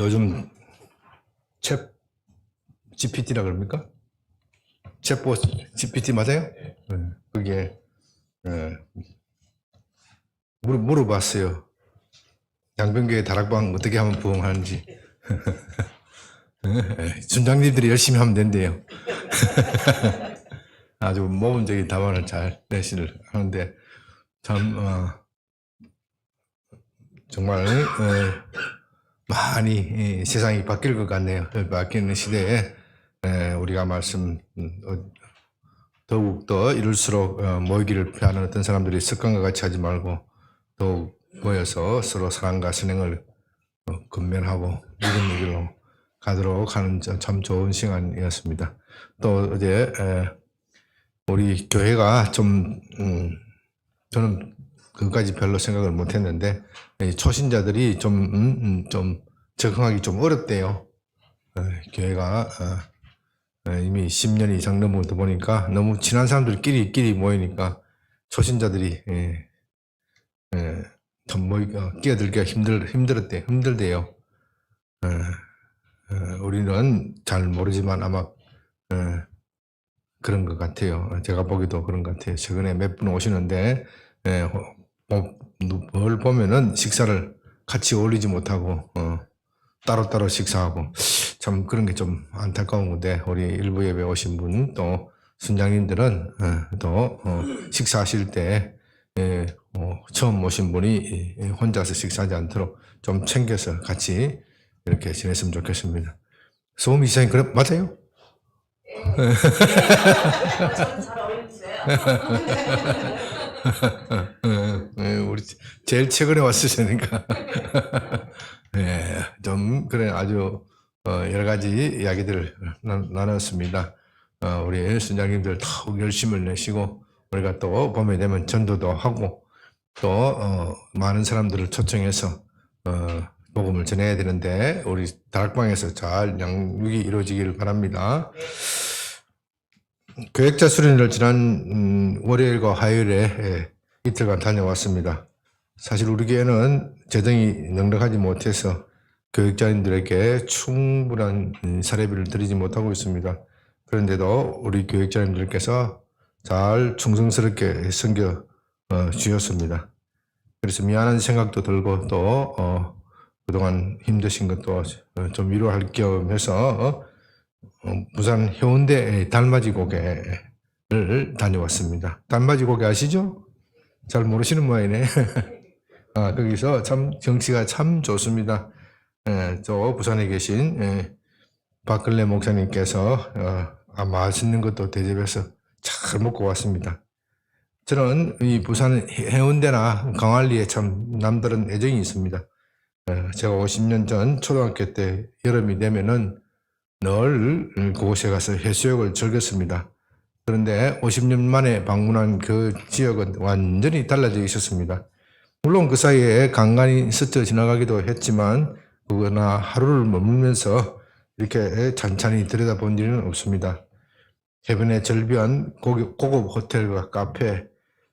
요즘 챗 GPT라 그럽니까? 챗봇 GPT 맞아요? 그게 물어봤어요. 양변교회 다락방 어떻게 하면 부흥하는지. 순장님들이 열심히 하면 된대요. 아주 모범적인 답안을 잘 내시를 하는데 참 정말 많이 세상이 바뀔 것 같네요. 바뀌는 시대에 우리가 말씀 더욱더 이럴수록 모이기를 피하는 어떤 사람들이 습관과 같이 하지 말고 더욱 모여서 서로 사랑과 선행을 건면하고 믿음의 길로 가도록 하는 참 좋은 시간이었습니다. 또 어제 우리 교회가 좀 저는 그것까지 별로 생각을 못했는데 초신자들이 좀 적응하기 좀 어렵대요. 교회가 이미 10년 이상 넘어도 보니까 너무 친한 사람들끼리 모이니까 초신자들이 좀 끼어들기가 힘들대요. 우리는 잘 모르지만 아마 그런 것 같아요. 제가 보기도 그런 것 같아요. 최근에 몇 분 오시는데 뭘 보면은 식사를 같이 어울리지 못하고 따로따로 식사하고 참 그런 게 좀 안타까운 건데 우리 일부 예배 오신 분 또 순장님들은 또 식사하실 때 처음 오신 분이 혼자서 식사하지 않도록 좀 챙겨서 같이 이렇게 지냈으면 좋겠습니다. 소음 이사님 그래 맞아요? 저는 잘 어울리세요. 우리 제일 최근에 왔으니까 좀 그래 아주 여러 가지 이야기들을 나눴습니다. 우리 순장님들 더욱 열심을 내시고 우리가 또 봄에 되면 전도도 하고 또 많은 사람들을 초청해서 복음을 전해야 되는데 우리 다락방에서 잘 양육이 이루어지기를 바랍니다. 교역자 수련회를 지난 월요일과 화요일에 이틀간 다녀왔습니다. 사실 우리 교회는 재정이 넉넉하지 못해서 교육자님들에게 충분한 사례비를 드리지 못하고 있습니다. 그런데도 우리 교육자님들께서 잘 충성스럽게 섬겨 주셨습니다. 그래서 미안한 생각도 들고 또 그동안 힘드신 것도 좀 위로할 겸 해서 부산 해운대 달맞이 고개를 다녀왔습니다. 달맞이 고개 아시죠? 잘 모르시는 모양이네. 거기서 참 경치가 참 좋습니다. 저 부산에 계신 박근래 목사님께서 맛있는 것도 대접해서 잘 먹고 왔습니다. 저는 이 부산 해운대나 강안리에 참 남다른 애정이 있습니다. 제가 50년 전 초등학교 때 여름이 되면은 늘 그곳에 가서 해수욕을 즐겼습니다. 그런데 50년 만에 방문한 그 지역은 완전히 달라져 있었습니다. 물론 그 사이에 간간히 스쳐 지나가기도 했지만 그거나 하루를 머물면서 이렇게 찬찬히 들여다본 일은 없습니다. 해변의 절비한 고급 호텔과 카페,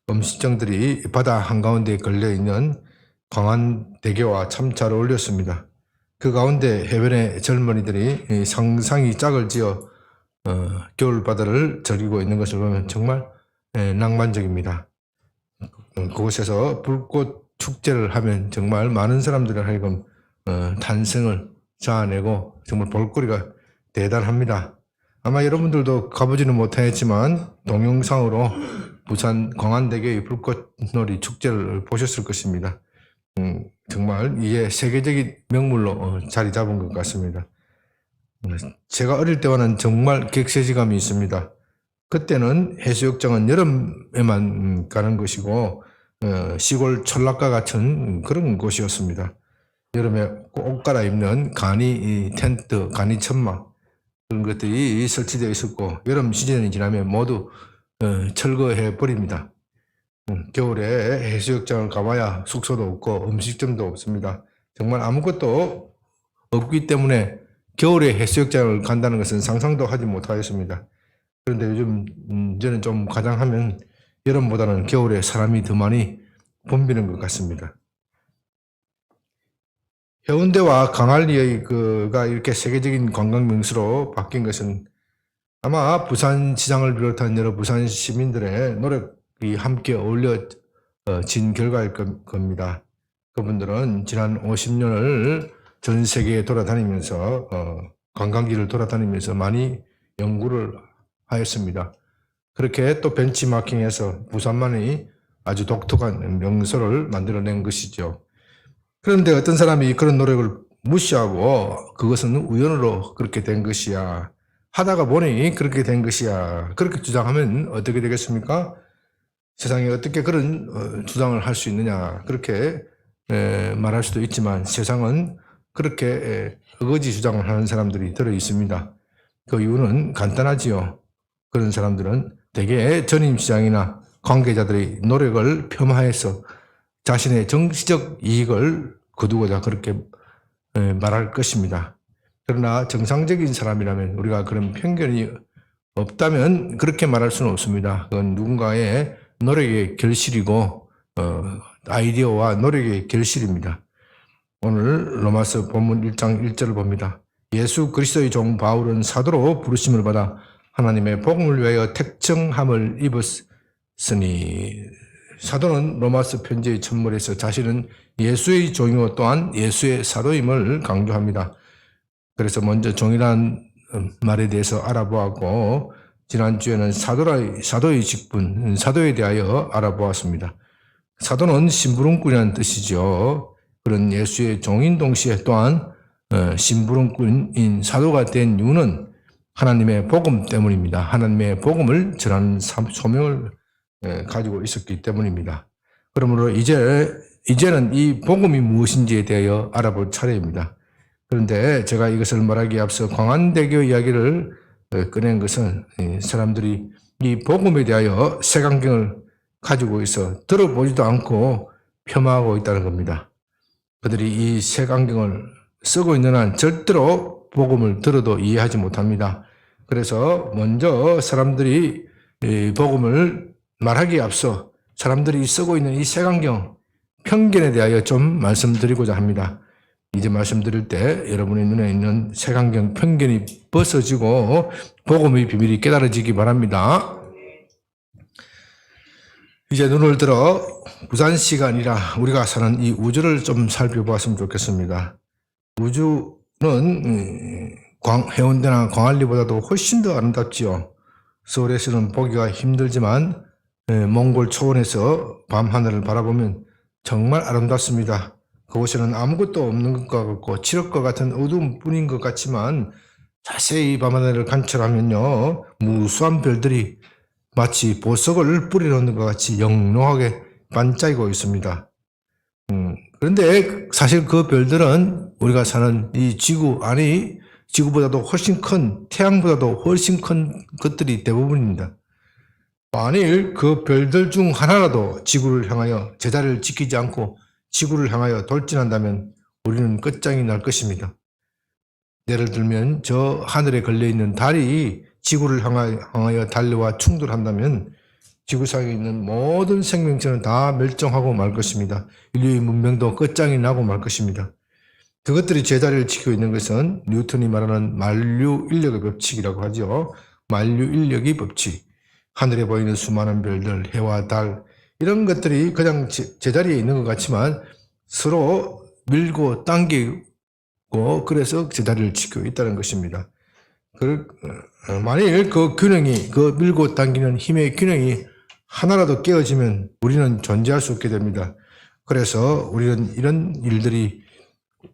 음식점들이 바다 한가운데 걸려있는 광안대교와 참 잘 어울렸습니다. 그 가운데 해변의 젊은이들이 상상이 짝을 지어 겨울바다를 즐기고 있는 것을 보면 정말 낭만적입니다. 그곳에서 불꽃 축제를 하면 정말 많은 사람들을 하여금 탄생을 자아내고 정말 볼거리가 대단합니다. 아마 여러분들도 가보지는 못했지만 동영상으로 부산 광안대교의 불꽃놀이 축제를 보셨을 것입니다. 정말 이게 세계적인 명물로 자리 잡은 것 같습니다. 제가 어릴 때와는 정말 격세지감이 있습니다. 그때는 해수욕장은 여름에만 가는 것이고 시골 촌락과 같은 그런 곳이었습니다. 여름에 옷 갈아입는 간이 텐트, 간이 천막 그런 것들이 설치되어 있었고 여름 시즌이 지나면 모두 철거해 버립니다. 겨울에 해수욕장을 가봐야 숙소도 없고 음식점도 없습니다. 정말 아무것도 없기 때문에 겨울에 해수욕장을 간다는 것은 상상도 하지 못하였습니다. 그런데 요즘 저는 좀 가장하면 여름보다는 겨울에 사람이 더 많이 붐비는 것 같습니다. 해운대와 광안리의 그가 이렇게 세계적인 관광 명소로 바뀐 것은 아마 부산시장을 비롯한 여러 부산 시민들의 노력이 함께 어울려진 결과일 겁니다. 그분들은 지난 50년을 전 세계에 돌아다니면서 관광지를 돌아다니면서 많이 연구를 하였습니다. 그렇게 또 벤치마킹해서 부산만의 아주 독특한 명소를 만들어낸 것이죠. 그런데 어떤 사람이 그런 노력을 무시하고 그것은 우연으로 그렇게 된 것이야. 하다가 보니 그렇게 된 것이야. 그렇게 주장하면 어떻게 되겠습니까? 세상에 어떻게 그런 주장을 할 수 있느냐. 그렇게 말할 수도 있지만 세상은 그렇게 어거지 주장을 하는 사람들이 들어 있습니다. 그 이유는 간단하지요. 그런 사람들은 대개 전임시장이나 관계자들의 노력을 폄하해서 자신의 정치적 이익을 거두고자 그렇게 말할 것입니다. 그러나 정상적인 사람이라면 우리가 그런 편견이 없다면 그렇게 말할 수는 없습니다. 그건 누군가의 노력의 결실이고 아이디어와 노력의 결실입니다. 오늘 로마서 본문 1장 1절을 봅니다. 예수 그리스도의 종 바울은 사도로 부르심을 받아 하나님의 복음을 위하여 택정함을 입었으니 사도는 로마서 편지의 첫물에서 자신은 예수의 종이요 또한 예수의 사도임을 강조합니다. 그래서 먼저 종이라는 말에 대해서 알아보았고 지난주에는 사도의 직분, 사도에 대하여 알아보았습니다. 사도는 심부름꾼이라는 뜻이죠. 그런 예수의 종인 동시에 또한 심부름꾼인 사도가 된 이유는 하나님의 복음 때문입니다. 하나님의 복음을 전하는 소명을 가지고 있었기 때문입니다. 그러므로 이제는 이 복음이 무엇인지에 대하여 알아볼 차례입니다. 그런데 제가 이것을 말하기에 앞서 광안대교 이야기를 꺼낸 것은 사람들이 이 복음에 대하여 색안경을 가지고 있어 들어보지도 않고 폄하하고 있다는 겁니다. 그들이 이 색안경을 쓰고 있는 한 절대로 복음을 들어도 이해하지 못합니다. 그래서 먼저 사람들이 복음을 말하기에 앞서 사람들이 쓰고 있는 이 색안경 편견에 대하여 좀 말씀드리고자 합니다. 이제 말씀드릴 때 여러분의 눈에 있는 색안경 편견이 벗어지고 복음의 비밀이 깨달아지기 바랍니다. 이제 눈을 들어 부산시가 아니라 우리가 사는 이 우주를 좀 살펴보았으면 좋겠습니다. 우주는 해운대나 광안리보다도 훨씬 더 아름답지요. 서울에서는 보기가 힘들지만 몽골 초원에서 밤하늘을 바라보면 정말 아름답습니다. 그곳에는 아무것도 없는 것과 같고 칠흑과 같은 어두운 뿐인 것 같지만 자세히 밤하늘을 관찰하면요 무수한 별들이 마치 보석을 뿌려놓는 것 같이 영롱하게 반짝이고 있습니다. 그런데 사실 그 별들은 우리가 사는 이 지구 아니 지구보다도 훨씬 큰 태양보다도 훨씬 큰 것들이 대부분입니다. 만일 그 별들 중 하나라도 지구를 향하여 제자리를 지키지 않고 지구를 향하여 돌진한다면 우리는 끝장이 날 것입니다. 예를 들면 저 하늘에 걸려있는 달이 지구를 향하여 달려와 충돌한다면 지구상에 있는 모든 생명체는 다 멸종하고 말 것입니다. 인류의 문명도 끝장이 나고 말 것입니다. 그것들이 제자리를 지키고 있는 것은 뉴턴이 말하는 만류인력의 법칙이라고 하죠. 만류인력의 법칙. 하늘에 보이는 수많은 별들, 해와 달 이런 것들이 그냥 제자리에 있는 것 같지만 서로 밀고 당기고 그래서 제자리를 지키고 있다는 것입니다. 만일 그 균형이 그 밀고 당기는 힘의 균형이 하나라도 깨어지면 우리는 존재할 수 없게 됩니다. 그래서 우리는 이런 일들이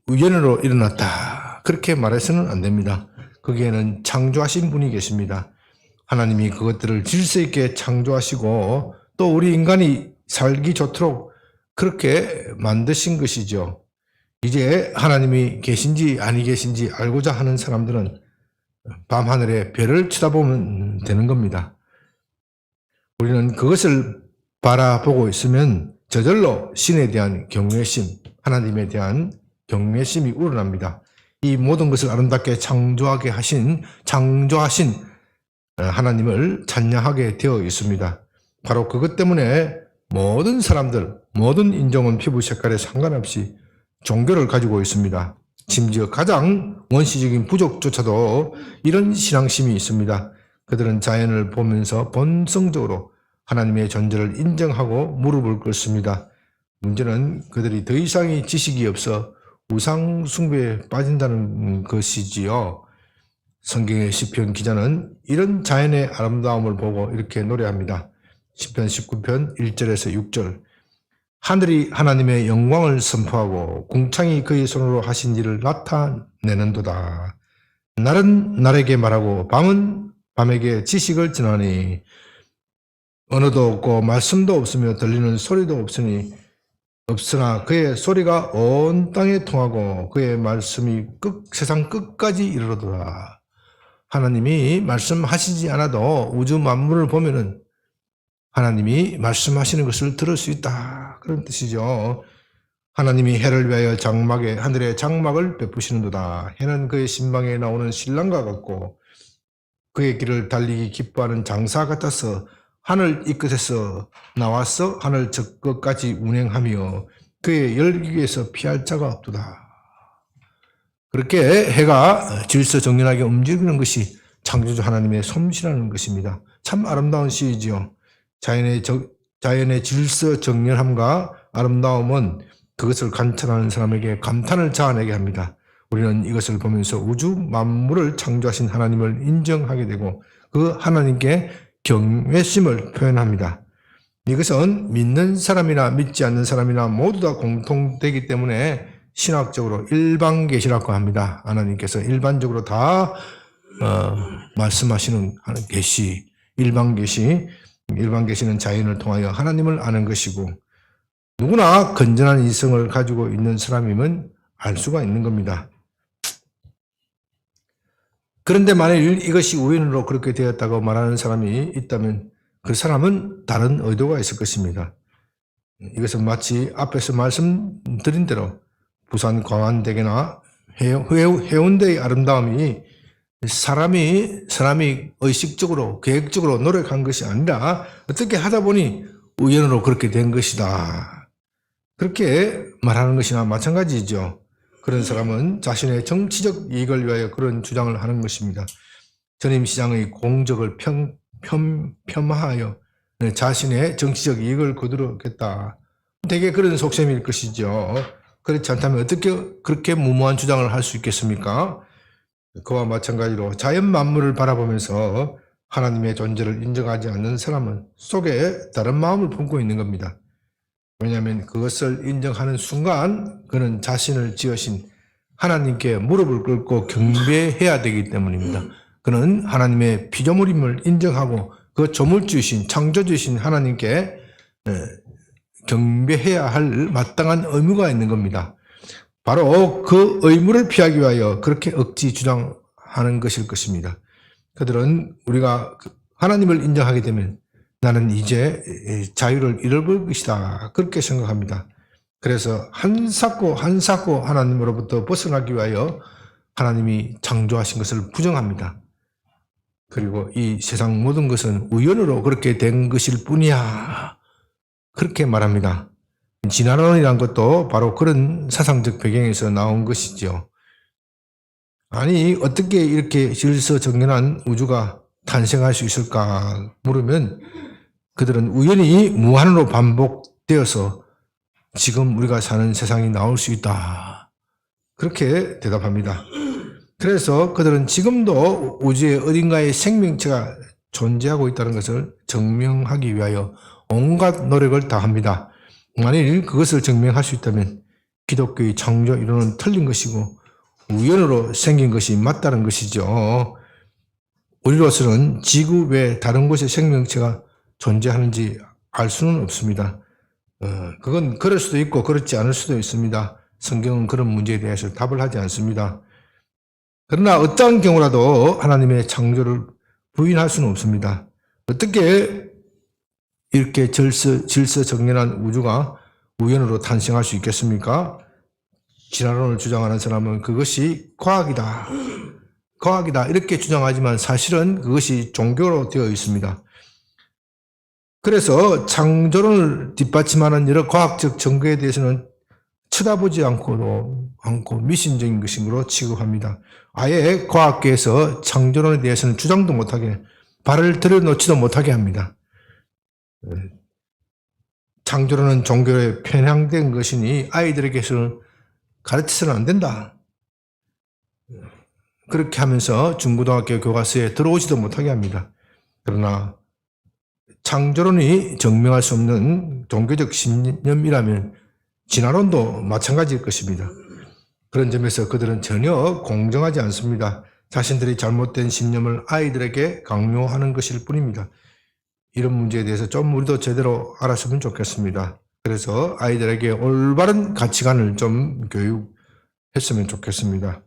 우연으로 일어났다 그렇게 말해서는 안 됩니다. 거기에는 창조하신 분이 계십니다. 하나님이 그것들을 질서 있게 창조하시고 또 우리 인간이 살기 좋도록 그렇게 만드신 것이죠. 이제 하나님이 계신지 아니 계신지 알고자 하는 사람들은 밤하늘에 별을 쳐다보면 되는 겁니다. 우리는 그것을 바라보고 있으면 저절로 신에 대한 경외심, 하나님에 대한 경외심이 우러납니다. 이 모든 것을 아름답게 창조하신 하나님을 찬양하게 되어 있습니다. 바로 그것 때문에 모든 사람들, 모든 인종은 피부 색깔에 상관없이 종교를 가지고 있습니다. 심지어 가장 원시적인 부족조차도 이런 신앙심이 있습니다. 그들은 자연을 보면서 본성적으로 하나님의 존재를 인정하고 무릎을 꿇습니다. 문제는 그들이 더 이상의 지식이 없어 우상 숭배에 빠진다는 것이지요. 성경의 시편 기자는 이런 자연의 아름다움을 보고 이렇게 노래합니다. 시편 19편 1절에서 6절. 하늘이 하나님의 영광을 선포하고 궁창이 그의 손으로 하신 일을 나타내는도다. 날은 날에게 말하고 밤은 밤에게 지식을 전하니 언어도 없고 말씀도 없으며 들리는 소리도 없으나 그의 소리가 온 땅에 통하고 그의 말씀이 세상 끝까지 이르러도다. 하나님이 말씀하시지 않아도 우주 만물을 보면은 하나님이 말씀하시는 것을 들을 수 있다. 그런 뜻이죠. 하나님이 해를 위하여 하늘에 장막을 베푸시는도다. 해는 그의 신방에 나오는 신랑과 같고 그의 길을 달리기 기뻐하는 장사 같아서 하늘 이 끝에서 나와서 하늘 저 끝까지 운행하며 그의 열기에서 피할 자가 없도다. 그렇게 해가 질서정연하게 움직이는 것이 창조주 하나님의 솜씨라는 것입니다. 참 아름다운 시이지요. 자연의 질서정연함과 아름다움은 그것을 관찰하는 사람에게 감탄을 자아내게 합니다. 우리는 이것을 보면서 우주 만물을 창조하신 하나님을 인정하게 되고 그 하나님께 경외심을 표현합니다. 이것은 믿는 사람이나 믿지 않는 사람이나 모두 다 공통되기 때문에 신학적으로 일반계시라고 합니다. 하나님께서 일반적으로 다 말씀하시는 계시, 일반계시는 자연을 통하여 하나님을 아는 것이고 누구나 건전한 이성을 가지고 있는 사람이면 알 수가 있는 겁니다. 그런데 만일 이것이 우연으로 그렇게 되었다고 말하는 사람이 있다면 그 사람은 다른 의도가 있을 것입니다. 이것은 마치 앞에서 말씀드린 대로 부산 광안대교나 해운대의 아름다움이 사람이 의식적으로 계획적으로 노력한 것이 아니라 어떻게 하다 보니 우연으로 그렇게 된 것이다. 그렇게 말하는 것이나 마찬가지죠. 그런 사람은 자신의 정치적 이익을 위하여 그런 주장을 하는 것입니다. 전임시장의 공적을 폄하하여 자신의 정치적 이익을 거두겠다. 되게 그런 속셈일 것이죠. 그렇지 않다면 어떻게 그렇게 무모한 주장을 할 수 있겠습니까? 그와 마찬가지로 자연 만물을 바라보면서 하나님의 존재를 인정하지 않는 사람은 속에 다른 마음을 품고 있는 겁니다. 왜냐하면 그것을 인정하는 순간 그는 자신을 지으신 하나님께 무릎을 꿇고 경배해야 되기 때문입니다. 그는 하나님의 피조물임을 인정하고 그 조물주이신 창조주이신 하나님께 경배해야 할 마땅한 의무가 있는 겁니다. 바로 그 의무를 피하기 위하여 그렇게 억지 주장하는 것일 것입니다. 그들은 우리가 하나님을 인정하게 되면 나는 이제 자유를 잃어버릴 것이다. 그렇게 생각합니다. 그래서 한사코 하나님으로부터 벗어나기 위하여 하나님이 창조하신 것을 부정합니다. 그리고 이 세상 모든 것은 우연으로 그렇게 된 것일 뿐이야. 그렇게 말합니다. 진화론이란 것도 바로 그런 사상적 배경에서 나온 것이죠. 아니 어떻게 이렇게 질서정연한 우주가 탄생할 수 있을까 물으면 그들은 우연히 무한으로 반복되어서 지금 우리가 사는 세상이 나올 수 있다. 그렇게 대답합니다. 그래서 그들은 지금도 우주의 어딘가에 생명체가 존재하고 있다는 것을 증명하기 위하여 온갖 노력을 다합니다. 만일 그것을 증명할 수 있다면 기독교의 창조 이론은 틀린 것이고 우연으로 생긴 것이 맞다는 것이죠. 우리로서는 지구 외 다른 곳에 생명체가 존재하는지 알 수는 없습니다. 그건 그럴 수도 있고 그렇지 않을 수도 있습니다. 성경은 그런 문제에 대해서 답을 하지 않습니다. 그러나 어떠한 경우라도 하나님의 창조를 부인할 수는 없습니다. 어떻게 이렇게 질서정연한 우주가 우연으로 탄생할 수 있겠습니까? 진화론을 주장하는 사람은 그것이 과학이다 이렇게 주장하지만 사실은 그것이 종교로 되어 있습니다. 그래서 창조론을 뒷받침하는 여러 과학적 증거에 대해서는 쳐다보지 않고 미신적인 것으로 취급합니다. 아예 과학계에서 창조론에 대해서는 주장도 못하게, 발을 들여놓지도 못하게 합니다. 창조론은 종교에 편향된 것이니 아이들에게서는 가르쳐서는 안 된다. 그렇게 하면서 중고등학교 교과서에 들어오지도 못하게 합니다. 그러나 창조론이 증명할 수 없는 종교적 신념이라면 진화론도 마찬가지일 것입니다. 그런 점에서 그들은 전혀 공정하지 않습니다. 자신들이 잘못된 신념을 아이들에게 강요하는 것일 뿐입니다. 이런 문제에 대해서 좀 우리도 제대로 알았으면 좋겠습니다. 그래서 아이들에게 올바른 가치관을 좀 교육했으면 좋겠습니다.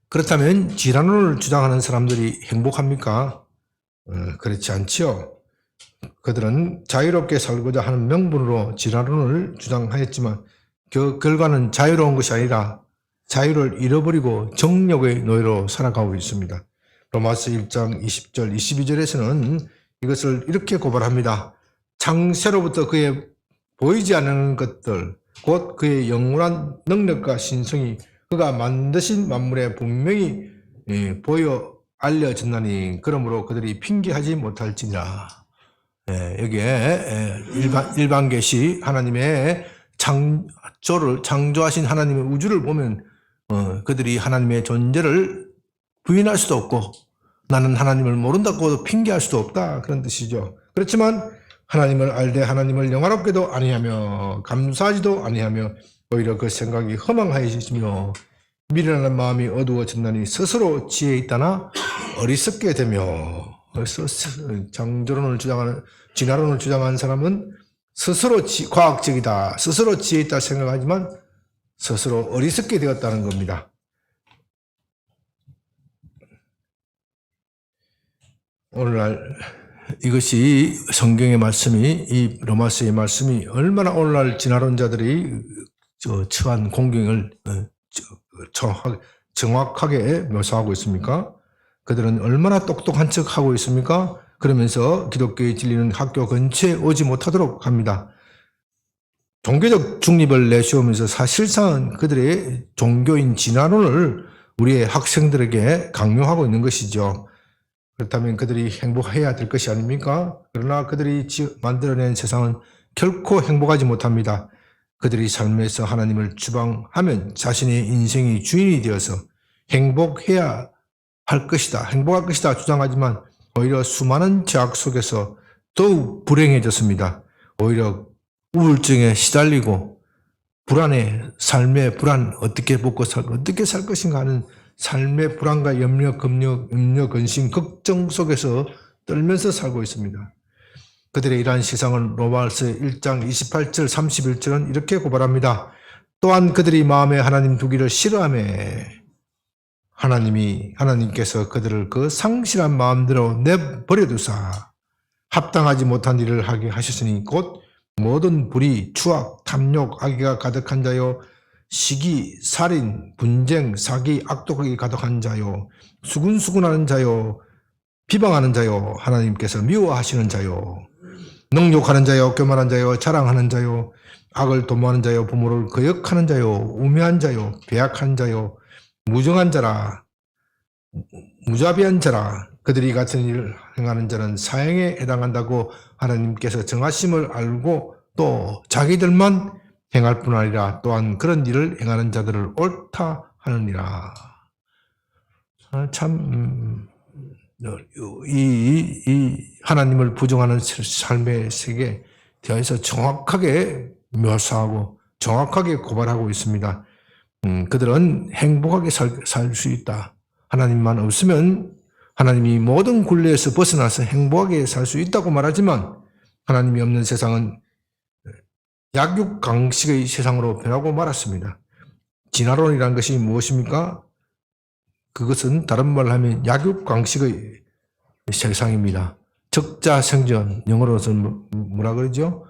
그렇다면 진화론을 주장하는 사람들이 행복합니까? 그렇지 않지요. 그들은 자유롭게 살고자 하는 명분으로 진화론을 주장하였지만 그 결과는 자유로운 것이 아니라 자유를 잃어버리고 정욕의 노예로 살아가고 있습니다. 로마서 1장 20절 22절에서는 이것을 이렇게 고발합니다. 창세로부터 그의 보이지 않는 것들 곧 그의 영원한 능력과 신성이 그가 만드신 만물에 분명히 보여 알려졌나니 그러므로 그들이 핑계하지 못할지니라. 여기에 일반 계시 하나님의 창조하신 하나님의 우주를 보면 그들이 하나님의 존재를 부인할 수도 없고 나는 하나님을 모른다고 핑계할 수도 없다 그런 뜻이죠. 그렇지만 하나님을 알되 하나님을 영화롭게도 아니하며 감사하지도 아니하며 오히려 그 생각이 허망하여지며 미련한 마음이 어두워졌나니 스스로 지혜 있다나 어리석게 되며 창조론을 주장하는 진화론을 주장하는 사람은 스스로 과학적이다, 스스로 지혜 있다 생각하지만 스스로 어리석게 되었다는 겁니다. 오늘날 이것이 성경의 말씀이 이 로마서의 말씀이 얼마나 오늘날 진화론자들이 처한 공경을 정확하게 묘사하고 있습니까? 그들은 얼마나 똑똑한 척하고 있습니까? 그러면서 기독교의 진리는 학교 근처에 오지 못하도록 합니다. 종교적 중립을 내세우면서 사실상 그들의 종교인 진화론을 우리의 학생들에게 강요하고 있는 것이죠. 그렇다면 그들이 행복해야 될 것이 아닙니까? 그러나 그들이 만들어낸 세상은 결코 행복하지 못합니다. 그들이 삶에서 하나님을 주방하면 자신의 인생의 주인이 되어서 행복해야 할 것이다, 행복할 것이다 주장하지만 오히려 수많은 제약 속에서 더욱 불행해졌습니다. 오히려 우울증에 시달리고 불안해, 삶의 불안, 어떻게 먹고 살고 어떻게 살 것인가 하는 삶의 불안과 염려, 근심, 걱정 속에서 떨면서 살고 있습니다. 그들의 이러한 시상을 로마서 1장 28절 31절은 이렇게 고발합니다. 또한 그들이 마음에 하나님 두기를 싫어하며 하나님께서 그들을 그 상실한 마음대로 내버려두사 합당하지 못한 일을 하게 하셨으니 곧 모든 불의, 추악, 탐욕, 악의가 가득한 자요 시기, 살인, 분쟁, 사기, 악독하게 가득한 자요 수군수군하는 자요 비방하는 자요 하나님께서 미워하시는 자요 능욕하는 자요 교만한 자요 자랑하는 자요 악을 도모하는 자요 부모를 거역하는 자요 우매한 자요 배약한 자요 무정한 자라 무자비한 자라 그들이 같은 일을 행하는 자는 사형에 해당한다고 하나님께서 정하심을 알고 또 자기들만 행할 뿐 아니라 또한 그런 일을 행하는 자들을 옳다 하느니라. 참 이 하나님을 부정하는 삶의 세계에 대해서 정확하게 묘사하고 정확하게 고발하고 있습니다. 그들은 행복하게 살 수 있다. 하나님만 없으면 하나님이 모든 굴레에서 벗어나서 행복하게 살 수 있다고 말하지만 하나님이 없는 세상은 약육강식의 세상으로 변하고 말았습니다. 진화론이라는 것이 무엇입니까? 그것은 다른 말로 하면 약육강식의 세상입니다. 적자생존, 영어로서는 뭐라 그러죠?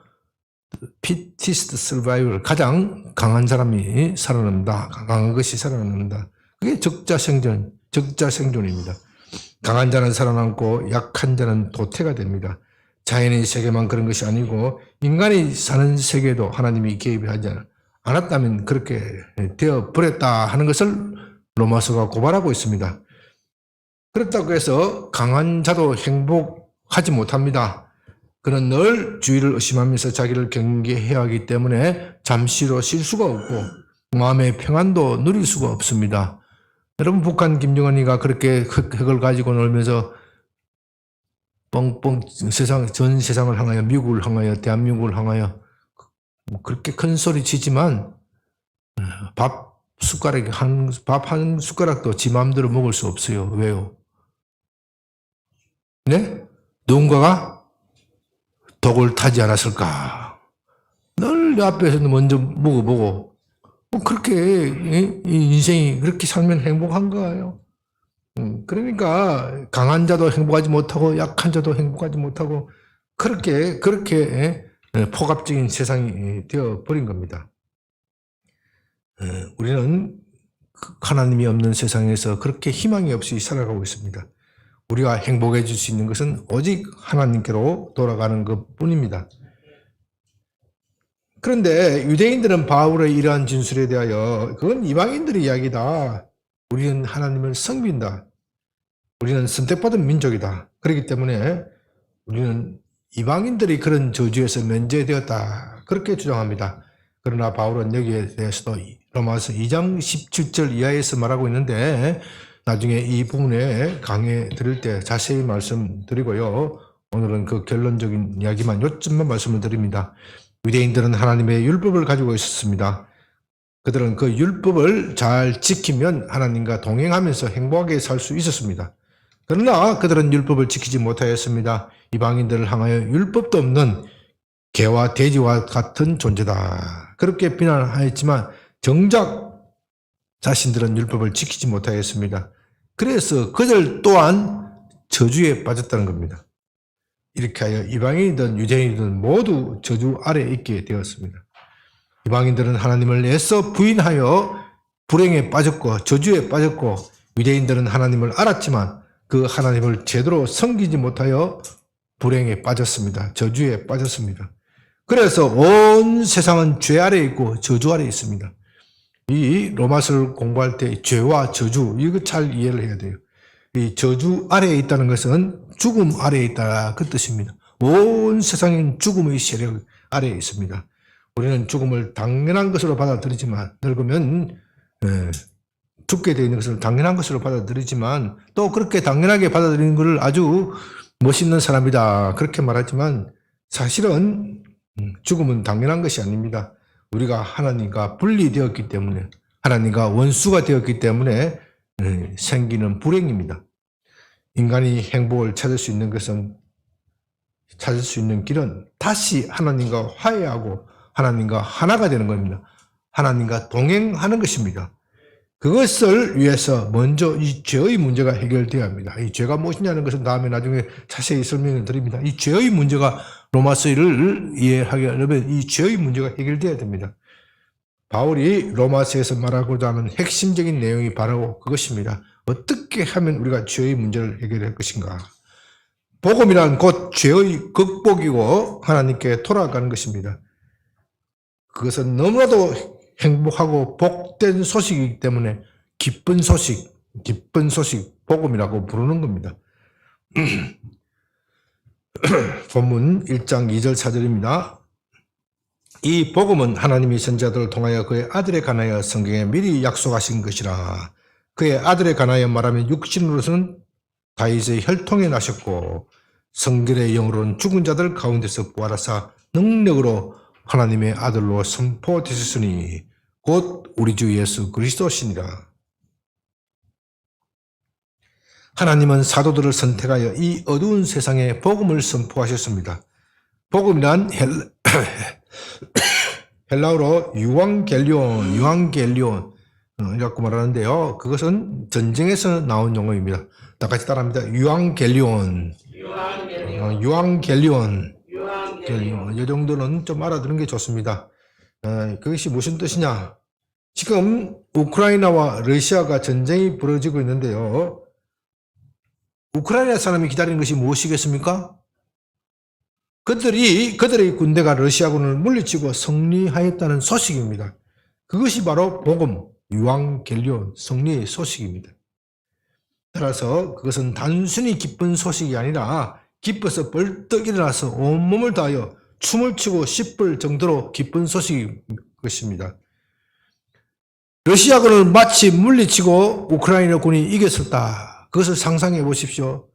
fittest survival, 가장 강한 사람이 살아남는다. 강한 것이 살아남는다. 그게 적자생존입니다. 강한 자는 살아남고 약한 자는 도태가 됩니다. 자연의 세계만 그런 것이 아니고 인간이 사는 세계도 하나님이 개입하지 않았다면 그렇게 되어 버렸다 하는 것을 로마서가 고발하고 있습니다. 그렇다고 해서 강한 자도 행복하지 못합니다. 그는 늘 주의를 의심하면서 자기를 경계해야 하기 때문에 잠시로 쉴 수가 없고 마음의 평안도 누릴 수가 없습니다. 여러분, 북한 김정은이가 그렇게 핵을 가지고 놀면서 뻥뻥 전 세상을 향하여, 미국을 향하여, 대한민국을 향하여 그렇게 큰 소리 치지만 밥 한 숟가락도 지 마음대로 먹을 수 없어요. 왜요? 네? 누군가가 독을 타지 않았을까? 늘 내 앞에서 먼저 먹어보고 그렇게 이 인생이 그렇게 살면 행복한 거예요. 그러니까 강한 자도 행복하지 못하고 약한 자도 행복하지 못하고 그렇게 포갑적인 세상이 되어 버린 겁니다. 우리는 하나님이 없는 세상에서 그렇게 희망이 없이 살아가고 있습니다. 우리가 행복해질 수 있는 것은 오직 하나님께로 돌아가는 것뿐입니다. 그런데 유대인들은 바울의 이러한 진술에 대하여 그건 이방인들의 이야기다. 우리는 하나님을 섬긴다. 우리는 선택받은 민족이다. 그렇기 때문에 우리는 이방인들이 그런 저주에서 면제되었다. 그렇게 주장합니다. 그러나 바울은 여기에 대해서도 로마서 2장 17절 이하에서 말하고 있는데 나중에 이 부분에 강해 드릴 때 자세히 말씀드리고요. 오늘은 그 결론적인 이야기만 요점만 말씀을 드립니다. 유대인들은 하나님의 율법을 가지고 있었습니다. 그들은 그 율법을 잘 지키면 하나님과 동행하면서 행복하게 살 수 있었습니다. 그러나 그들은 율법을 지키지 못하였습니다. 이방인들을 향하여 율법도 없는 개와 돼지와 같은 존재다. 그렇게 비난하였지만 정작 자신들은 율법을 지키지 못하였습니다. 그래서 그들 또한 저주에 빠졌다는 겁니다. 이렇게 하여 이방인이든 유대인이든 모두 저주 아래에 있게 되었습니다. 이방인들은 하나님을 애써 부인하여 불행에 빠졌고 저주에 빠졌고 유대인들은 하나님을 알았지만 그 하나님을 제대로 섬기지 못하여 불행에 빠졌습니다. 저주에 빠졌습니다. 그래서 온 세상은 죄 아래에 있고 저주 아래에 있습니다. 이 로마서를 공부할 때 죄와 저주 이거 잘 이해를 해야 돼요. 이 저주 아래에 있다는 것은 죽음 아래에 있다 그 뜻입니다. 온 세상은 죽음의 세력 아래에 있습니다. 우리는 죽음을 당연한 것으로 받아들이지만 늙으면 죽게 되어 있는 것을 당연한 것으로 받아들이지만 또 그렇게 당연하게 받아들이는 것을 아주 멋있는 사람이다 그렇게 말하지만 사실은 죽음은 당연한 것이 아닙니다. 우리가 하나님과 분리되었기 때문에 하나님과 원수가 되었기 때문에 생기는 불행입니다. 인간이 행복을 찾을 수 있는 길은 다시 하나님과 화해하고 하나님과 하나가 되는 겁니다. 하나님과 동행하는 것입니다. 그것을 위해서 먼저 이 죄의 문제가 해결되어야 합니다. 이 죄가 무엇이냐는 것은 다음에 나중에 자세히 설명을 드립니다. 이 죄의 문제가 로마서를 이해하려면 이 죄의 문제가 해결되어야 됩니다. 바울이 로마서에서 말하고자 하는 핵심적인 내용이 바로 그것입니다. 어떻게 하면 우리가 죄의 문제를 해결할 것인가? 복음이란 곧 죄의 극복이고 하나님께 돌아가는 것입니다. 그것은 너무나도 행복하고 복된 소식이기 때문에 기쁜 소식, 복음이라고 부르는 겁니다. 본문 1장 2절 4절입니다. 이 복음은 하나님이 선지자들을 통하여 그의 아들에 관하여 성경에 미리 약속하신 것이라. 그의 아들에 관하여 말하면 육신으로서는 다윗의 혈통에 나셨고 성결의 영으로는 죽은 자들 가운데서 부활하사 능력으로 하나님의 아들로 선포되셨으니 곧 우리 주 예수 그리스도시니라. 하나님은 사도들을 선택하여 이 어두운 세상에 복음을 선포하셨습니다. 복음이란 헬라어로 유앙겔리온 이라고 말하는데요. 그것은 전쟁에서 나온 용어입니다. 다 같이 따라합니다. 유앙겔리온. 이 정도는 좀 알아두는 게 좋습니다. 그것이 무슨 뜻이냐? 지금 우크라이나와 러시아가 전쟁이 벌어지고 있는데요. 우크라이나 사람이 기다리는 것이 무엇이겠습니까? 그들의 군대가 러시아군을 물리치고 승리하였다는 소식입니다. 그것이 바로 복음, 유앙겔리온, 승리의 소식입니다. 따라서 그것은 단순히 기쁜 소식이 아니라 기뻐서 벌떡 일어나서 온몸을 다하여 춤을 추고 싶을 정도로 기쁜 소식인 것입니다. 러시아군을 마치 물리치고 우크라이나 군이 이겼었다. 그것을 상상해 보십시오.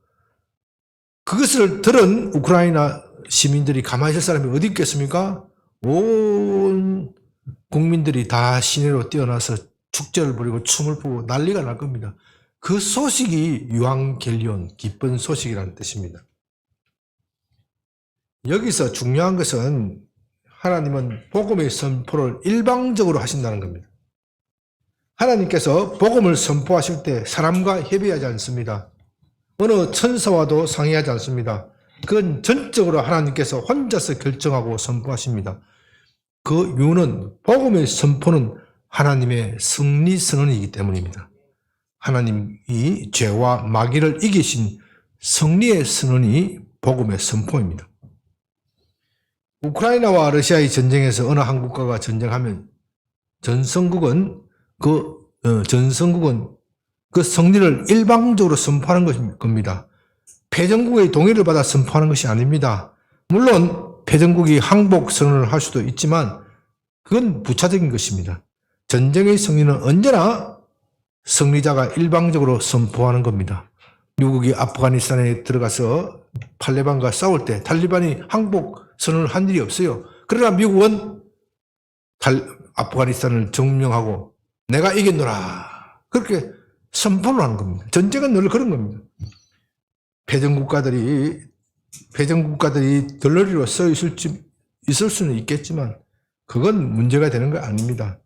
그것을 들은 우크라이나 시민들이 가만히 있을 사람이 어디 있겠습니까? 온 국민들이 다 시내로 뛰어나서 축제를 벌이고 춤을 추고 난리가 날 겁니다. 그 소식이 유앙겔리온, 기쁜 소식이라는 뜻입니다. 여기서 중요한 것은 하나님은 복음의 선포를 일방적으로 하신다는 겁니다. 하나님께서 복음을 선포하실 때 사람과 협의하지 않습니다. 어느 천사와도 상의하지 않습니다. 그건 전적으로 하나님께서 혼자서 결정하고 선포하십니다. 그 이유는 복음의 선포는 하나님의 승리 선언이기 때문입니다. 하나님이 죄와 마귀를 이기신 승리의 선언이 복음의 선포입니다. 우크라이나와 러시아의 전쟁에서 어느 한 국가가 전쟁하면 전성국은 그 승리를 일방적으로 선포하는 겁니다. 패전국의 동의를 받아 선포하는 것이 아닙니다. 물론 패전국이 항복 선언을 할 수도 있지만 그건 부차적인 것입니다. 전쟁의 승리는 언제나 승리자가 일방적으로 선포하는 겁니다. 미국이 아프가니스탄에 들어가서 탈레반과 싸울 때 탈레반이 항복 선언을 한 일이 없어요. 그러나 미국은 아프가니스탄을 점령하고 내가 이겼노라 그렇게 선포를 하는 겁니다. 전쟁은 늘 그런 겁니다. 패전국가들이 덜러리로 서 있을 수는 있겠지만 그건 문제가 되는 거 아닙니다.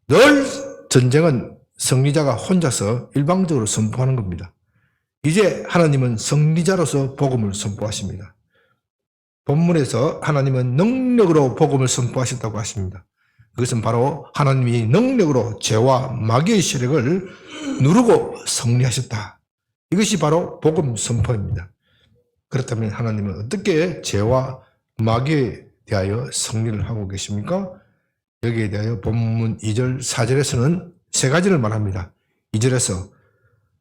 늘 전쟁은 승리자가 혼자서 일방적으로 선포하는 겁니다. 이제 하나님은 승리자로서 복음을 선포하십니다. 본문에서 하나님은 능력으로 복음을 선포하셨다고 하십니다. 그것은 바로 하나님이 능력으로 죄와 마귀의 세력을 누르고 승리하셨다. 이것이 바로 복음 선포입니다. 그렇다면 하나님은 어떻게 죄와 마귀에 대하여 승리를 하고 계십니까? 여기에 대하여 본문 2절, 4절에서는 세 가지를 말합니다. 2절에서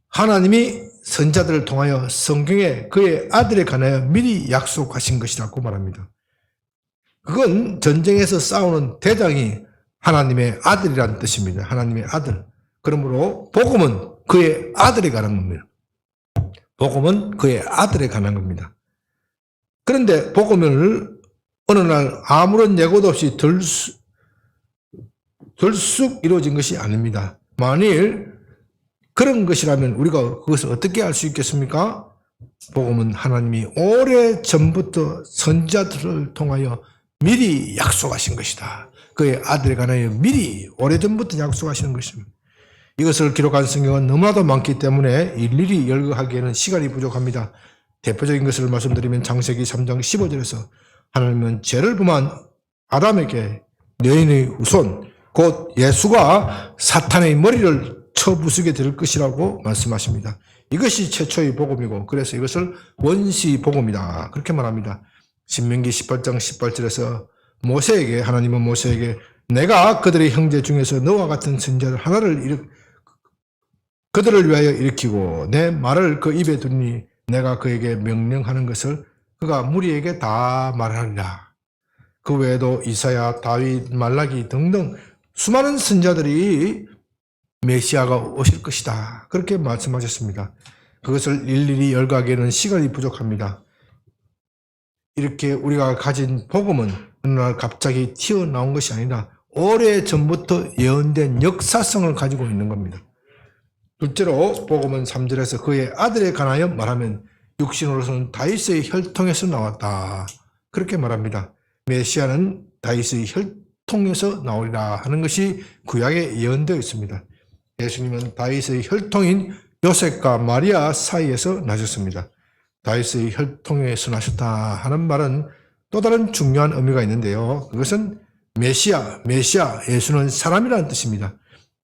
하나님이 선자들을 통하여 성경에 그의 아들에 관하여 미리 약속하신 것이라고 말합니다. 그건 전쟁에서 싸우는 대장이 하나님의 아들이라는 뜻입니다. 하나님의 아들. 그러므로 복음은 그의 아들에 관한 겁니다. 복음은 그의 아들에 관한 겁니다. 그런데 복음을 어느 날 아무런 예고도 없이 들쑥 이루어진 것이 아닙니다. 만일 그런 것이라면 우리가 그것을 어떻게 알 수 있겠습니까? 복음은 하나님이 오래전부터 선지자들을 통하여 미리 약속하신 것이다. 그의 아들에 관하여 미리 오래전부터 약속하시는 것입니다. 이것을 기록한 성경은 너무나도 많기 때문에 일일이 열거하기에는 시간이 부족합니다. 대표적인 것을 말씀드리면 창세기 3장 15절에서 하나님은 죄를 범한 아담에게 너희의 후손 곧 예수가 사탄의 머리를 쳐부수게 될 것이라고 말씀하십니다. 이것이 최초의 복음이고 그래서 이것을 원시 복음이다. 그렇게 말합니다. 신명기 18장 18절에서 하나님은 모세에게 내가 그들의 형제 중에서 너와 같은 선지자를 하나를 그들을 위하여 일으키고 내 말을 그 입에 두니 내가 그에게 명령하는 것을 그가 무리에게 다 말하리라. 그 외에도 이사야, 다윗, 말라기 등등 수많은 선지자들이 메시아가 오실 것이다. 그렇게 말씀하셨습니다. 그것을 일일이 열거하기에는 시간이 부족합니다. 이렇게 우리가 가진 복음은 어느 날 갑자기 튀어나온 것이 아니라 오래전부터 예언된 역사성을 가지고 있는 겁니다. 둘째로 복음은 3절에서 그의 아들에 관하여 말하면 육신으로서는 다윗의 혈통에서 나왔다. 그렇게 말합니다. 메시아는 다윗의 혈통에서 나오리라 하는 것이 구약에 예언되어 있습니다. 예수님은 다윗의 혈통인 요셉과 마리아 사이에서 나셨습니다. 다윗의 혈통에서 나셨다 하는 말은 또 다른 중요한 의미가 있는데요. 그것은 메시아, 예수는 사람이라는 뜻입니다.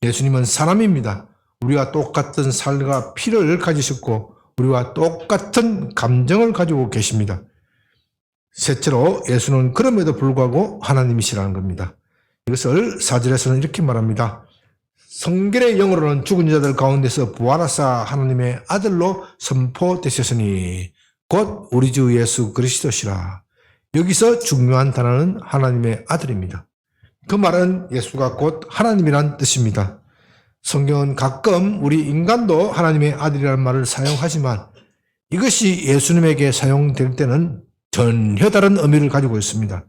예수님은 사람입니다. 우리와 똑같은 살과 피를 가지셨고 우리와 똑같은 감정을 가지고 계십니다. 셋째로 예수는 그럼에도 불구하고 하나님이시라는 겁니다. 이것을 4절에서는 이렇게 말합니다. 성결의 영으로는 죽은 자들 가운데서 부활하사 하나님의 아들로 선포되셨으니 곧 우리 주 예수 그리스도시라. 여기서 중요한 단어는 하나님의 아들입니다. 그 말은 예수가 곧 하나님이란 뜻입니다. 성경은 가끔 우리 인간도 하나님의 아들이라는 말을 사용하지만 이것이 예수님에게 사용될 때는 전혀 다른 의미를 가지고 있습니다.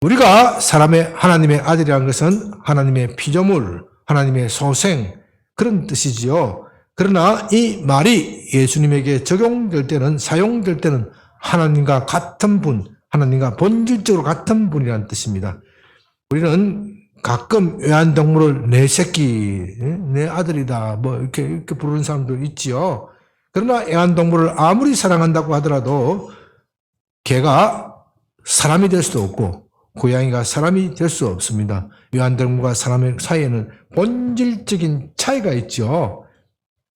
우리가 하나님의 아들이라는 것은 하나님의 피조물, 하나님의 소생 그런 뜻이지요. 그러나 이 말이 예수님에게 적용될 때는 사용될 때는 하나님과 같은 분, 하나님과 본질적으로 같은 분이라는 뜻입니다. 우리는 가끔 애완동물을 내 새끼, 내 아들이다 뭐 이렇게 부르는 사람도 있지요. 그러나 애완동물을 아무리 사랑한다고 하더라도 개가 사람이 될 수도 없고 고양이가 사람이 될 수 없습니다. 애완동물과 사람 사이에는 본질적인 차이가 있죠.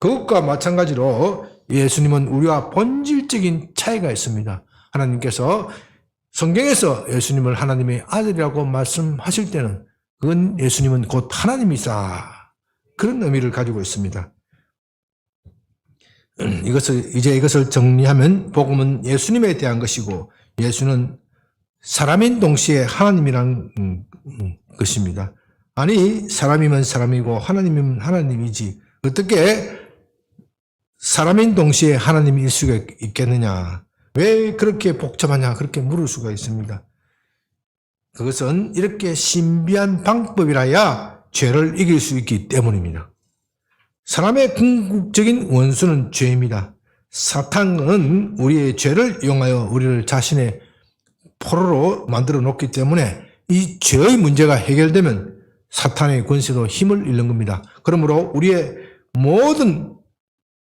그것과 마찬가지로 예수님은 우리와 본질적인 차이가 있습니다. 하나님께서 성경에서 예수님을 하나님의 아들이라고 말씀하실 때는 그건 예수님은 곧 하나님이다. 그런 의미를 가지고 있습니다. 이것을 정리하면 복음은 예수님에 대한 것이고 예수는 사람인 동시에 하나님이란 것입니다. 아니 사람이면 사람이고 하나님이면 하나님이지 어떻게 사람인 동시에 하나님일 수가 있겠느냐? 왜 그렇게 복잡하냐? 그렇게 물을 수가 있습니다. 그것은 이렇게 신비한 방법이라야 죄를 이길 수 있기 때문입니다. 사람의 궁극적인 원수는 죄입니다. 사탄은 우리의 죄를 이용하여 우리를 자신의 포로로 만들어 놓기 때문에 이 죄의 문제가 해결되면 사탄의 권세도 힘을 잃는 겁니다. 그러므로 우리의 모든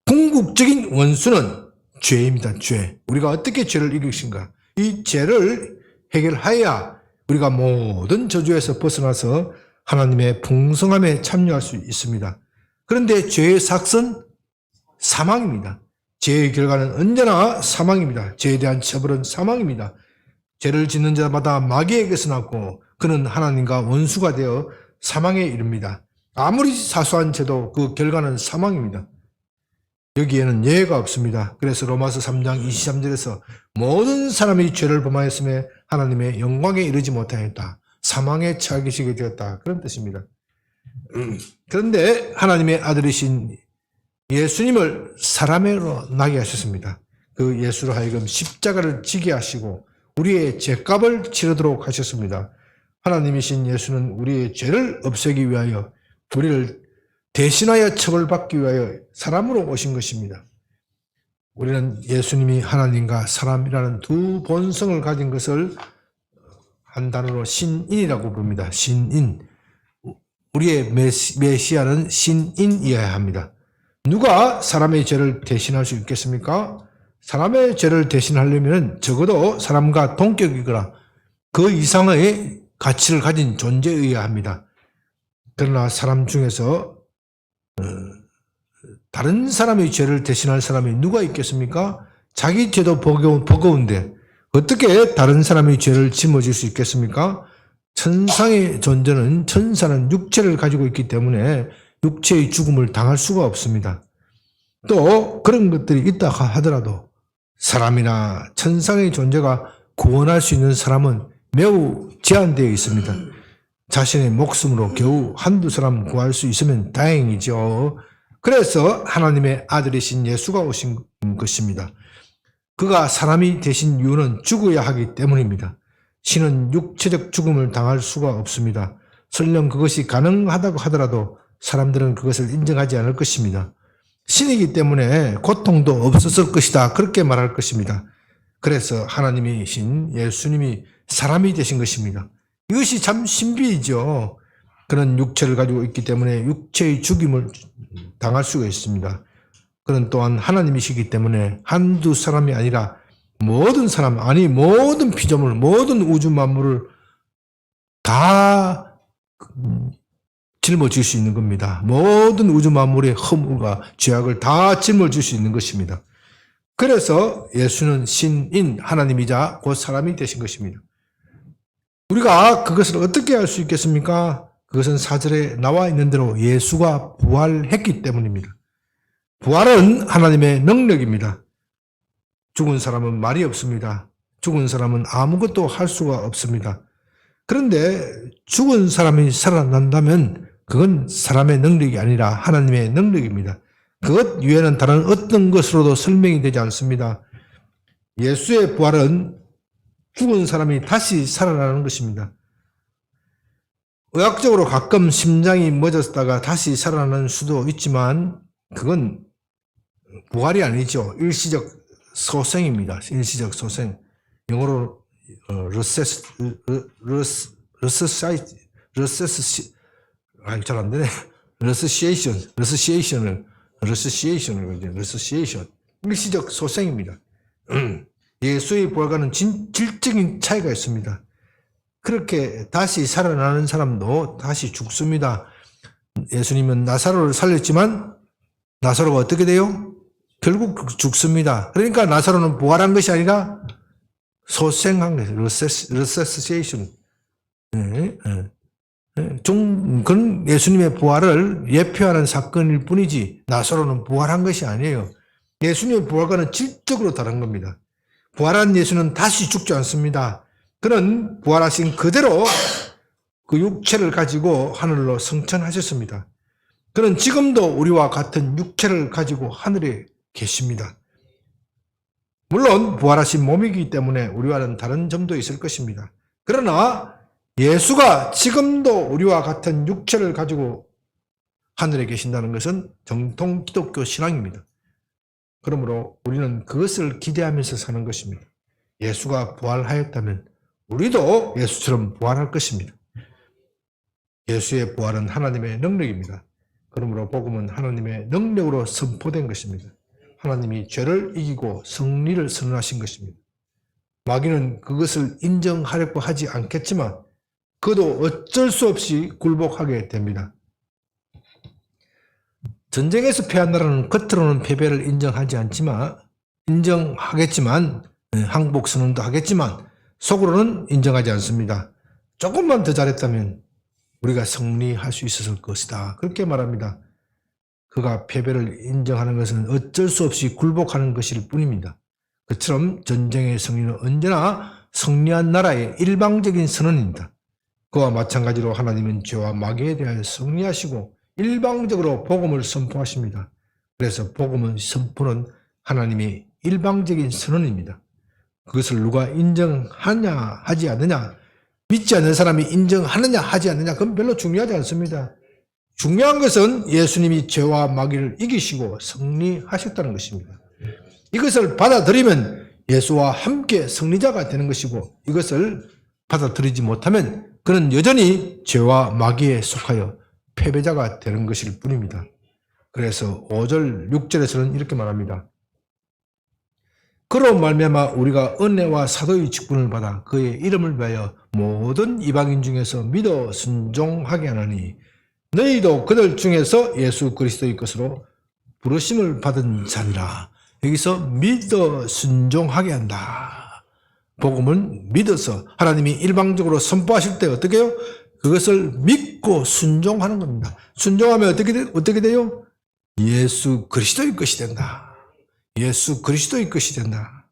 궁극적인 원수는 죄입니다. 죄. 우리가 어떻게 죄를 이길 것인가? 이 죄를 해결하여야 우리가 모든 저주에서 벗어나서 하나님의 풍성함에 참여할 수 있습니다. 그런데 죄의 삭은 사망입니다. 죄의 결과는 언제나 사망입니다. 죄에 대한 처벌은 사망입니다. 죄를 짓는 자마다 마귀에게서 났고 그는 하나님과 원수가 되어 사망에 이릅니다. 아무리 사소한 죄도 그 결과는 사망입니다. 여기에는 예외가 없습니다. 그래서 로마서 3장 23절에서 모든 사람이 죄를 범하였음에 하나님의 영광에 이르지 못하였다. 사망에 처하게 되었다. 그런 뜻입니다. 그런데 하나님의 아들이신 예수님을 사람으로 나게 하셨습니다. 그 예수로 하여금 십자가를 지게 하시고 우리의 죄값을 치르도록 하셨습니다. 하나님이신 예수는 우리의 죄를 없애기 위하여 우리를 대신하여 처벌받기 위하여 사람으로 오신 것입니다. 우리는 예수님이 하나님과 사람이라는 두 본성을 가진 것을 한 단어로 신인이라고 부릅니다. 신인. 우리의 메시아는 신인이어야 합니다. 누가 사람의 죄를 대신할 수 있겠습니까? 사람의 죄를 대신하려면 적어도 사람과 동격이거나 그 이상의 가치를 가진 존재여야 합니다. 그러나 사람 중에서 다른 사람의 죄를 대신할 사람이 누가 있겠습니까? 자기 죄도 버거운데 어떻게 다른 사람의 죄를 짊어질 수 있겠습니까? 천상의 존재는 천사는 육체를 가지고 있기 때문에 육체의 죽음을 당할 수가 없습니다. 또 그런 것들이 있다 하더라도 사람이나 천상의 존재가 구원할 수 있는 사람은 매우 제한되어 있습니다. 자신의 목숨으로 겨우 한두 사람 구할 수 있으면 다행이죠. 그래서 하나님의 아들이신 예수가 오신 것입니다. 그가 사람이 되신 이유는 죽어야 하기 때문입니다. 신은 육체적 죽음을 당할 수가 없습니다. 설령 그것이 가능하다고 하더라도 사람들은 그것을 인정하지 않을 것입니다. 신이기 때문에 고통도 없었을 것이다. 그렇게 말할 것입니다. 그래서 하나님이신 예수님이 사람이 되신 것입니다. 이것이 참 신비이죠. 그런 육체를 가지고 있기 때문에 육체의 죽임을 당할 수가 있습니다. 그는 또한 하나님이시기 때문에 한두 사람이 아니라 모든 사람, 아니 모든 피조물, 모든 우주 만물을 다 짊어질 수 있는 겁니다. 모든 우주 만물의 허물과 죄악을 다 짊어질 수 있는 것입니다. 그래서 예수는 신인 하나님이자 곧 사람이 되신 것입니다. 우리가 그것을 어떻게 알 수 있겠습니까? 그것은 4절에 나와 있는 대로 예수가 부활했기 때문입니다. 부활은 하나님의 능력입니다. 죽은 사람은 말이 없습니다. 죽은 사람은 아무것도 할 수가 없습니다. 그런데 죽은 사람이 살아난다면 그건 사람의 능력이 아니라 하나님의 능력입니다. 그것 외에는 다른 어떤 것으로도 설명이 되지 않습니다. 예수의 부활은 죽은 사람이 다시 살아나는 것입니다. 의학적으로 가끔 심장이 멎었다가 다시 살아나는 수도 있지만 그건 부활이 아니죠. 일시적 소생입니다. 일시적 소생. 영어로 잘 안 되네. resuscitation. 일시적 소생입니다. 예수의 부활과는 질적인 차이가 있습니다. 그렇게 다시 살아나는 사람도 다시 죽습니다. 예수님은 나사로를 살렸지만 나사로가 어떻게 돼요? 결국 죽습니다. 그러니까 나사로는 부활한 것이 아니라 소생한 것이에요. resuscitation. 그건 예수님의 부활을 예표하는 사건일 뿐이지 나사로는 부활한 것이 아니에요. 예수님의 부활과는 질적으로 다른 겁니다. 부활한 예수는 다시 죽지 않습니다. 그는 부활하신 그대로 그 육체를 가지고 하늘로 승천하셨습니다. 그는 지금도 우리와 같은 육체를 가지고 하늘에 계십니다. 물론 부활하신 몸이기 때문에 우리와는 다른 점도 있을 것입니다. 그러나 예수가 지금도 우리와 같은 육체를 가지고 하늘에 계신다는 것은 정통 기독교 신앙입니다. 그러므로 우리는 그것을 기대하면서 사는 것입니다. 예수가 부활하였다면 우리도 예수처럼 부활할 것입니다. 예수의 부활은 하나님의 능력입니다. 그러므로 복음은 하나님의 능력으로 선포된 것입니다. 하나님이 죄를 이기고 승리를 선언하신 것입니다. 마귀는 그것을 인정하려고 하지 않겠지만 그도 어쩔 수 없이 굴복하게 됩니다. 전쟁에서 패한 나라는 겉으로는 패배를 인정하겠지만 항복 선언도 하겠지만 속으로는 인정하지 않습니다. 조금만 더 잘했다면 우리가 승리할 수 있었을 것이다. 그렇게 말합니다. 그가 패배를 인정하는 것은 어쩔 수 없이 굴복하는 것일 뿐입니다. 그처럼 전쟁의 승리는 언제나 승리한 나라의 일방적인 선언입니다. 그와 마찬가지로 하나님은 죄와 마귀에 대하여 승리하시고 일방적으로 복음을 선포하십니다. 그래서 복음의 선포는 하나님의 일방적인 선언입니다. 그것을 누가 인정하냐 하지 않느냐, 믿지 않는 사람이 인정하느냐 하지 않느냐, 그건 별로 중요하지 않습니다. 중요한 것은 예수님이 죄와 마귀를 이기시고 승리하셨다는 것입니다. 이것을 받아들이면 예수와 함께 승리자가 되는 것이고, 이것을 받아들이지 못하면 그는 여전히 죄와 마귀에 속하여 패배자가 되는 것일 뿐입니다. 그래서 5절, 6절에서는 이렇게 말합니다. 그로 말미암아 우리가 은혜와 사도의 직분을 받아 그의 이름을 위하여 모든 이방인 중에서 믿어 순종하게 하나니 너희도 그들 중에서 예수 그리스도의 것으로 부르심을 받은 자니라. 여기서 믿어 순종하게 한다. 복음은 믿어서 하나님이 일방적으로 선포하실 때 어떻게 해요? 그것을 믿고 순종하는 겁니다. 순종하면 어떻게 돼요? 예수 그리스도의 것이 된다. 예수 그리스도의 것이 된다.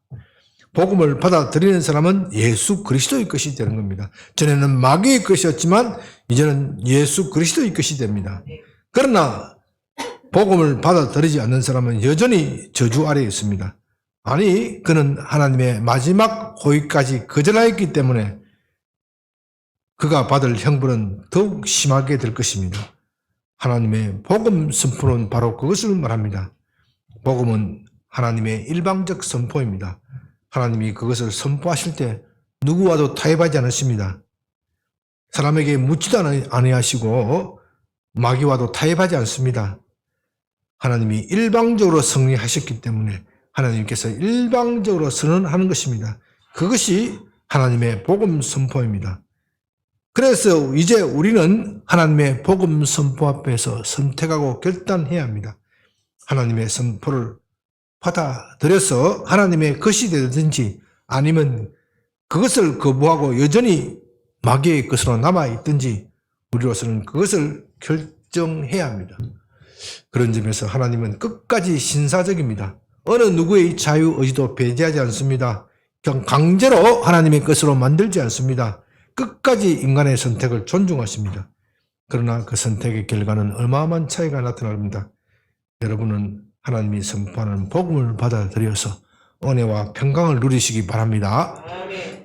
복음을 받아들이는 사람은 예수 그리스도의 것이 되는 겁니다. 전에는 마귀의 것이었지만 이제는 예수 그리스도의 것이 됩니다. 그러나 복음을 받아들이지 않는 사람은 여전히 저주 아래에 있습니다. 아니, 그는 하나님의 마지막 호의까지 거절하였기 때문에 그가 받을 형벌은 더욱 심하게 될 것입니다. 하나님의 복음 선포는 바로 그것을 말합니다. 복음은 하나님의 일방적 선포입니다. 하나님이 그것을 선포하실 때 누구와도 타협하지 않으십니다. 사람에게 묻지도 아니하시고 마귀와도 타협하지 않습니다. 하나님이 일방적으로 승리하셨기 때문에 하나님께서 일방적으로 선언하는 것입니다. 그것이 하나님의 복음 선포입니다. 그래서 이제 우리는 하나님의 복음 선포 앞에서 선택하고 결단해야 합니다. 하나님의 선포를 받아들여서 하나님의 것이 되든지 아니면 그것을 거부하고 여전히 마귀의 것으로 남아있든지 우리로서는 그것을 결정해야 합니다. 그런 점에서 하나님은 끝까지 신사적입니다. 어느 누구의 자유의지도 배제하지 않습니다. 그냥 강제로 하나님의 것으로 만들지 않습니다. 끝까지 인간의 선택을 존중하십니다. 그러나 그 선택의 결과는 어마어마한 차이가 나타납니다. 여러분은 하나님이 선포하는 복음을 받아들여서 은혜와 평강을 누리시기 바랍니다. 아멘.